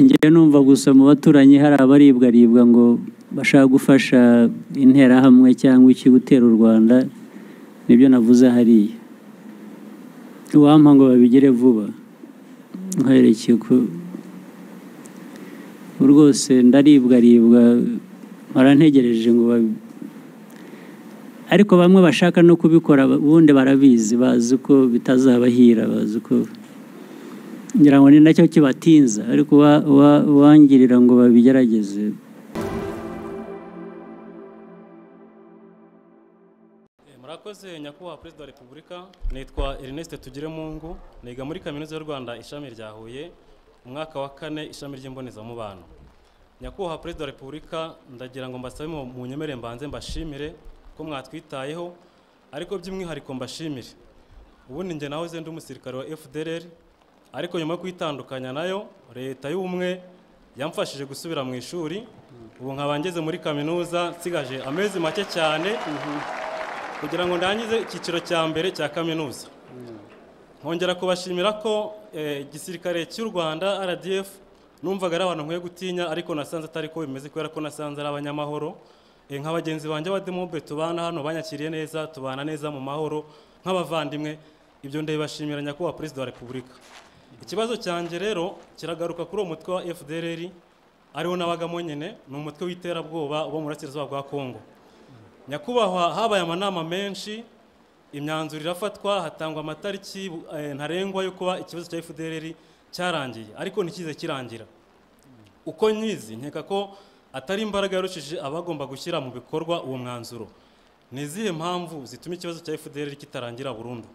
ngiye numva gusa mu baturanyi hari abaribwa ngo bashaka gufasha interahamwe cyangwa iki gutera u Rwanda, nibyo navuze hariya. Uwampa ngo babigire vuba nkwereke ko rwose ndaribwa barantegereje ngo ariko bamwe bashaka no kubikora ubundi barabizi, bazi ko bitazabahira, bazi ko ngira ngo ni nacyo kibatinza, ariko wangirira ngo babigerageze. Murakoze nyakubahwa Perezida wa Repubulika, nitwa Ernest Tugiremungu, niga muri Kaminuza y'u Rwanda ishami rya Huye, umwaka wa 4 ishami ry'imbonezamubano. Nyakubahwa Perezida wa Repubulika, ndagira ngo mbasabe mu nyemere mbanze mbashimire ko mwatwitayeho, ariko by'umwihariko mbashimire ubundi nge nahoze ndi umusirikare wa FDLR, ariko nyuma yo kwitandukanya nayo leta y'ubumwe yamfashije gusubira mu ishuri. Ubu nkaba ngeze muri kaminuza nsigaje amezi make cyane kugira ngo ndangize icyiciro cya mbere cya kaminuza. Nkongera kubashimira ko igisirikare cy'u Rwanda RDF numvaga ari abantu nkwiye gutinya, ariko nasanze atari ko bimeze, kubera ko nasanze ari abanyamahoro. Nk'abagenzi banjye bademobe tubana hano banyakiriye neza, tubana neza mu mahoro nk'abavandimwe. Ibyo ndabibashimira nyakubahwa Perezida wa Repubulika. Ikibazo cyanjye rero kiragaruka kuri uwo mutwe wa FDLR ariwo nabagamo nyine, ni umutwe w'iterabwoba uba mu burasirazuba bwa Kongo. Nyakubahwa, habaye amanama menshi, imyanzuro irafatwa, hatangwa amatariki ntarengwa yo kuba ikibazo cya FDLR cyarangiye, ariko ntikize kirangira. Uko nyizi nkeka ko atari imbaraga yarushije abagomba gushyira mu bikorwa uwo mwanzuro. Ni izihe mpamvu zituma ikibazo cya FDLR kitarangira burundu?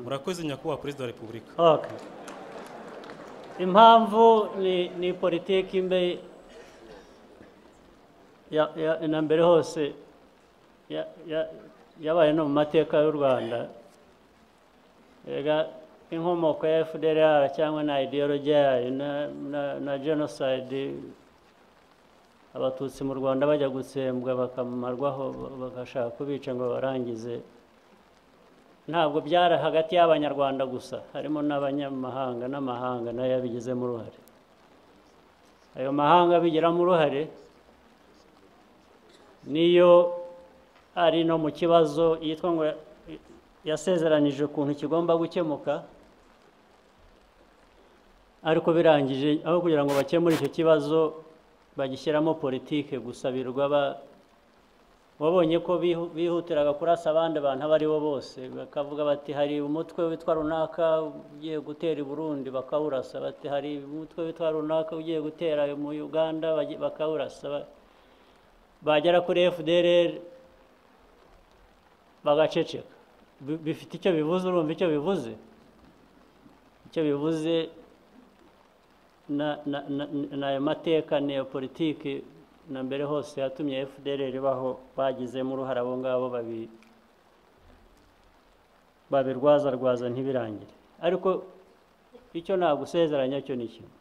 Murakoze nyakubahwa Perezida wa Repubulika. Okay. Impamvu ni politiki mbe na mbere hose yabaye no mu mateka y'u Rwanda. Inkomoko ya FDLR cyangwa na ideology yayo na genocide, abatutsi mu Rwanda bajya gutsembwa bakamarwaho bagashaka kubica ngo barangize, ntabwo byari hagati y'abanyarwanda gusa, harimo n'abanyamahanga n'amahanga nayo yabigizemo uruhare. Ayo mahanga bigiramo uruhare niyo ari no mu kibazo yitwa ngo yasezeranyije ukuntu kigomba gukemuka, ariko birangije aho kugira ngo bakemure icyo kibazo bagishyiramo politike gusa. Wabonye ko bihutiraga kurasa abandi bantu abo ari bo bose, bakavuga bati hari umutwe witwa runaka ugiye gutera i Burundi bakawurasa, bati hari umutwe witwa runaka ugiye gutera mu Uganda bakawurasa. Bagera kuri FDLR bagaceceka. Bifite icyo bivuze, urumva icyo bivuze? Icyo bivuze n'ayo mateka n'iyo politiki na mbere hose yatumye FDLR baho, bagizemo uruhare abo ngabo babirwaza ntibirangire. Ariko icyo nagusezeranya cyo ni kimwe,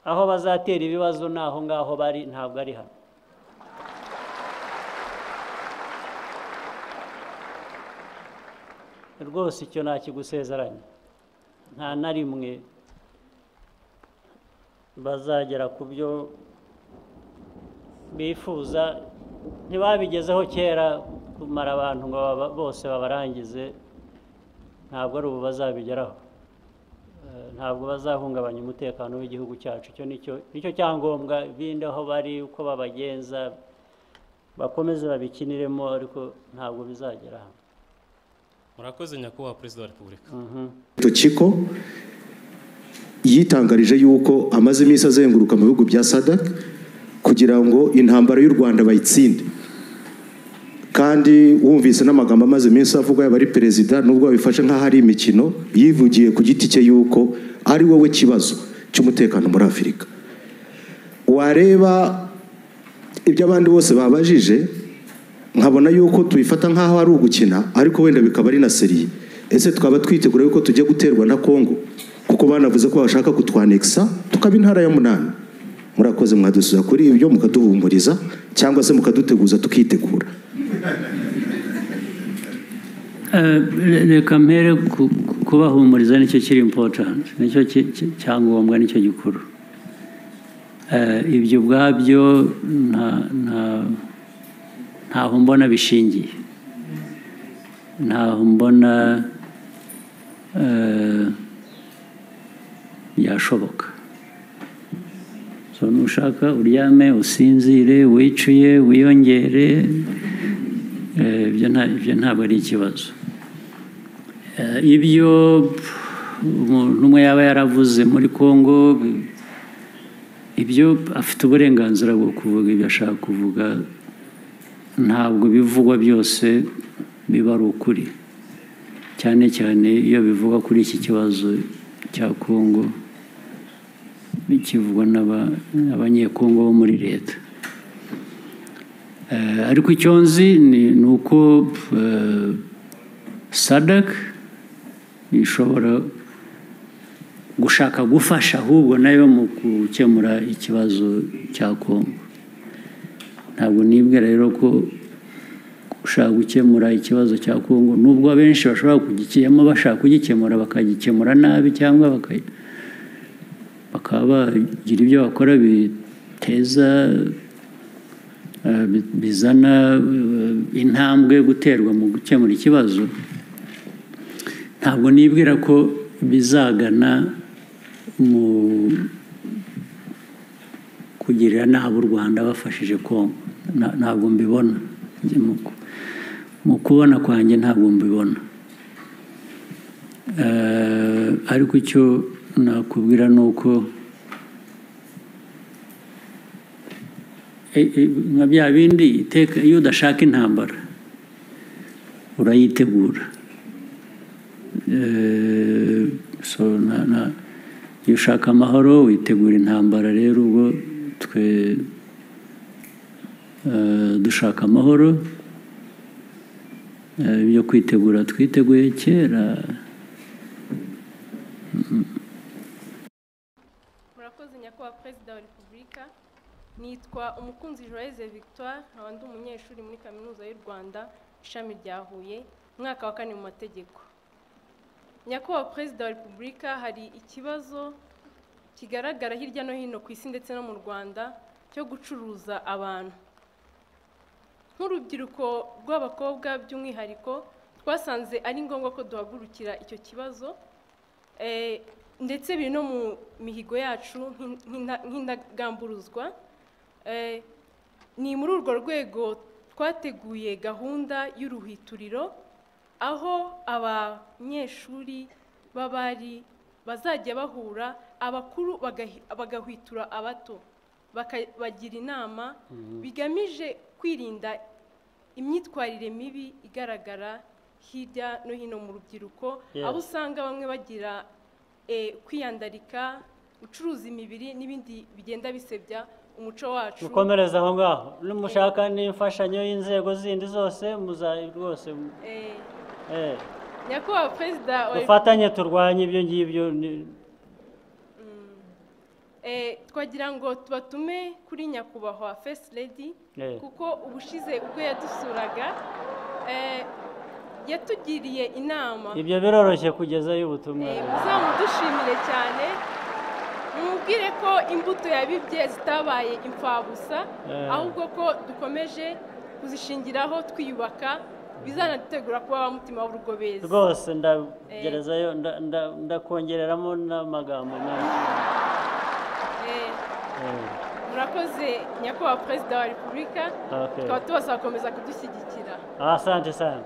aho bazatera ibibazo naho ngaho bari, ntabwo ari hano. Rwose icyo nakigusezeranya, nta na rimwe bazagera ku byo bifuza. Ntibabigezeho kera kumara abantu ngo bose babarangize, ntabwo ari ubu bazabigeraho. Ntabwo bazahungabanya umutekano w'igihugu cyacu. Icyo nicyo cyangombwa. Ibindi aho bari uko babagenza bakomeze babikiniremo, ariko ntabwo bizagera hano. Murakoze nyakubahwa Perezida wa Repubulika. Tukiko yitangarije yuko amaze iminsi azenguruka mu bihugu bya SADC kugira ngo intambara y'u Rwanda bayitsinde, kandi wumvise n'amagambo amaze iminsi avuga y'abari perezida, nubwo babifashe nk'aho ari imikino, yivugiye ku giti cye yuko ari wowe kibazo cy'umutekano muri Afurika. Wareba ibyo abandi bose babajije, nkabona yuko tubifata nk'aho ari ugukina, ariko wenda bikaba ari na seriye. Ese twaba twitegura yuko tujya guterwa na Kongo, kuko banavuze ko bashaka kutwanexa tukaba intara ya 8. Murakoze, mwadusuza kuri ibyo mukaduhumuriza cyangwa se mukaduteguza tukitegura. Reka mpere kubahumuriza nicyo kiri important, nicyo cyangombwa, nicyo gikuru. Ibyo ubwabyo ntaho mbona bishingiye, ntaho mbona byashoboka. So nushaka uryame usinzire wicuye wiyongere, ibyo ntabwo ari ikibazo. Ibyo umuntu umwe yaba yaravuze muri Congo, ibyo afite uburenganzira bwo kuvuga ibyo ashaka kuvuga, ntabwo bivugwa byose biba ari ukuri, cyane cyane iyo bivugwa kuri iki kibazo cya Congo, bikivugwa n'abanyekongo bo muri leta. Ariko icyo nzi ni uko SADC ishobora gushaka gufasha ahubwo nayo mu gukemura ikibazo cya Congo. Ntabwo nibwira rero ko gushaka gukemura ikibazo cya Congo, nubwo abenshi bashobora kugikemura bashaka kugikemura bakagikemura nabi, cyangwa bakaba bagira ibyo bakora biteza bizana intambwe guterwa mu gukemura ikibazo. Ntabwo nibwira ko bizagana mu kugirira nabi u Rwanda bafashije Congo. Ntabwo mbibona, mu kubona kwanjye ntabwo mbibona. Ariko icyo nakubwira ni uko nka bya bindi iyo udashaka intambara urayitegura. Iyo ushaka amahoro witegura intambara. Rero ubwo twe dushaka amahoro, ibyo kwitegura twiteguye kera. Murakoze nyakubahwa Perezida wa Repubulika. Nitwa Umukunzi Joyeuse Victoire, nkaba ndi umunyeshuri muri Kaminuza y'u Rwanda ishami rya Huye, umwaka wa 4 mu mategeko. Nyakubahwa Perezida wa Repubulika, hari ikibazo kigaragara hirya no hino ku isi ndetse no mu Rwanda cyo gucuruza abantu. Nk'urubyiruko rw'abakobwa by'umwihariko, twasanze ari ngombwa ko duhagurukira icyo kibazo, ndetse biri no mu mihigo yacu nk'indagamburuzwa. Ni muri urwo rwego twateguye gahunda y'uruhituriro, aho abanyeshuri b'abari bazajya bahura, abakuru bagahwitura abato, bakabagira inama bigamije kwirinda imyitwarire mibi igaragara hirya no hino mu rubyiruko, aho usanga bamwe bagira kwiyandarika, gucuruza imibiri n'ibindi bigenda bisebya umuco wacu. Mukomereza aho ngaho, numushaka n'imfashanyo y'inzego zindi zose muzayi rwose. Nyakubahwa Perezida wa dufatanye turwanye ibyo ngibyo. Twagira ngo tubatume kuri nyakubahwa First Lady, kuko ubushize ubwo yadusuraga yatugiriye inama. Ibyo biroroshye kugezayo ubutumwa. Muzamudushimire cyane, mubwire ko imbuto yabibye zitabaye imfabusa, ahubwo ko dukomeje kuzishingiraho twiyubaka, bizanadutegura kuba abamutima w'urugo beza. Rwose ndagerezayo, ndakongereramo n'amagambo menshi. Murakoze nyakubahwa Perezida wa Repubulika, tukaba tubasaba gukomeza kudushyigikira. Asante sana.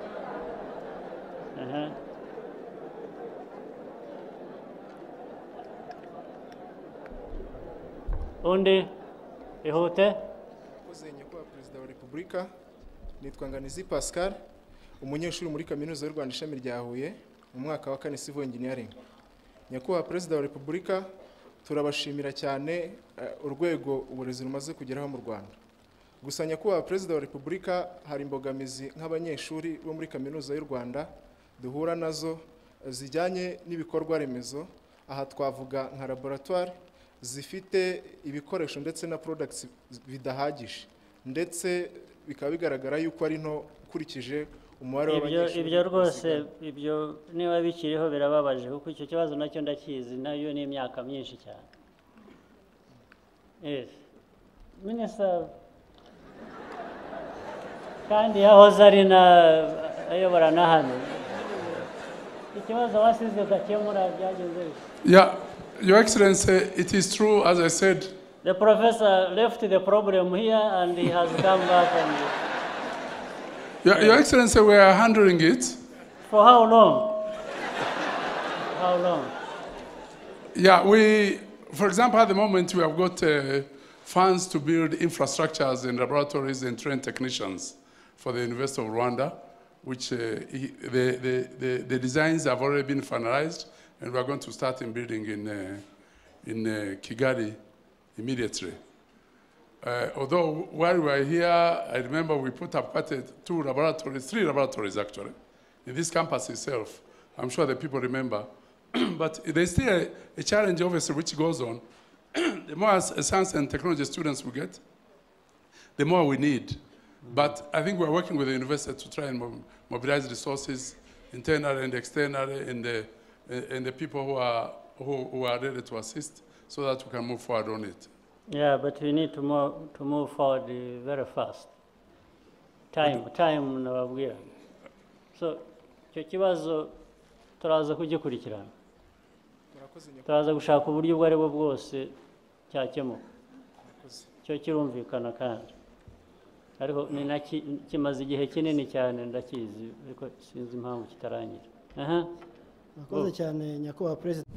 Undi ihute. Murakoze nyakubahwa Perezida wa Repubulika. Nitwa Nganizi Pascal, umunyeshuri muri Kaminuza y'u Rwanda ishami rya Huye, mu mwaka wa 4 Civil Engineering. Nyakubahwa Perezida wa Repubulika, turabashimira cyane urwego uburezi rumaze kugeraho mu Rwanda. Gusa nyakubahwa Perezida wa Repubulika, hari imbogamizi nk'abanyeshuri bo muri Kaminuza y'u Rwanda duhura nazo zijyanye n'ibikorwa remezo. Aha twavuga nka laboratoire zifite ibikoresho ndetse na products bidahagije, ndetse bikaba bigaragara yuko ari nto ukurikije umubare w'abanyeshuri ibyo rwose ibyo niba bikiriho birababaje kuko icyo kibazo nacyo ndakizi nayo ni imyaka myinshi cyane. Minisita kandi yahoze ari ayobora na hano, ikibazo wasize ugakemura byagenze bite? Yeah, Your Excellency, it is true, as I said. The professor left the problem here and he has come back and... Your Excellency, we are handling it. For how long? How long? Yeah, for example, at the moment we have got funds to build infrastructures and laboratories and train technicians for the University of Rwanda, which the designs have already been finalized, and we are going to start in building in Kigali immediately. Although while we were here, I remember we put up quite three laboratories actually, in this campus itself. I'm sure the people remember. But there's still a challenge, obviously, which goes on. The more science and technology students we get, the more we need. But I think we're working with the university to try and mobilize resources internally and externally, and the people who are ready to assist, so that we can move forward on it. Yeah, but we need to move forward very fast. Time nababwira. So icyo kibazo turaza kugikurikirana. Turaza gushaka uburyo ubwo ari bwo bwose cyakemuka. Cyo kirumvikana kandi. Ariko kimaze igihe kinini cyane ndakizi, ariko sinzi impamvu kitarangira. Murakoze cyane nyakubahwa President.